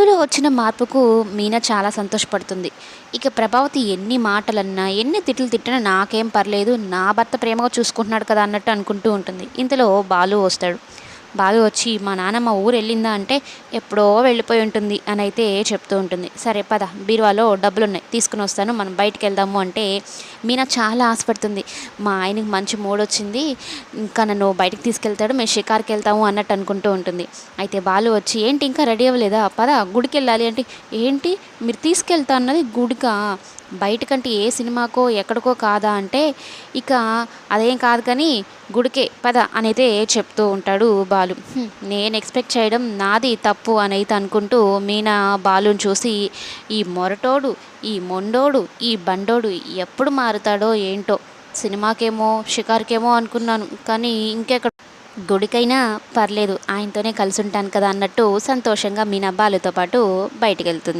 బాలులో వచ్చిన మార్పుకు మీనా చాలా సంతోషపడుతుంది. ఇక ప్రభావతి ఎన్ని మాటలన్నా, ఎన్ని తిట్లు తిట్టినా నాకేం పర్లేదు. నా భర్త ప్రేమగా చూసుకుంటున్నాడు కదా అన్నట్టు అనుకుంటూ ఉంటుంది. ఇంతలో బాలు వస్తాడు. బాలు వచ్చి మా నాన్నమ్మ ఊరు వెళ్ళిందా అంటే ఎప్పుడో వెళ్ళిపోయి ఉంటుంది అని అయితే చెప్తూ ఉంటుంది. సరే పద, బీరువాలో డబ్బులున్నాయి తీసుకుని వస్తాను, మనం బయటికి వెళ్దాము అంటే మీనా చాలా ఆశపడుతుంది. మా ఆయనకి మంచి మూడ్ వచ్చింది, ఇంకా నన్ను బయటికి తీసుకెళ్తాడు, మేము షికార్కి వెళ్తాము అన్నట్టు అనుకుంటూ ఉంటుంది. అయితే బాలు వచ్చి ఏంటి ఇంకా రెడీ అవ్వలేదా, పద గుడికి వెళ్ళాలి అంటే ఏంటి మీరు తీసుకెళ్తా అన్నది గుడికా, బయటకంటే ఏ సినిమాకో ఎక్కడికో కాదా అంటే ఇక అదేం కాదు కానీ గుడికే పద అనైతే చెప్తూ ఉంటాడు బాలు. నేను ఎక్స్పెక్ట్ చేయడం నాది తప్పు అనైతే అనుకుంటూ మీనా బాలుని చూసి ఈ మొరటోడు, ఈ మొండోడు, ఈ బండోడు ఎప్పుడు మారుతాడో ఏంటో, సినిమాకేమో షికార్కేమో అనుకున్నాను కానీ ఇంకెక్కడ గుడికైనా పర్లేదు ఆయనతోనే కలిసి ఉంటాను కదా అన్నట్టు సంతోషంగా మీనా బాలుతో పాటు బయటికి వెళ్తుంది.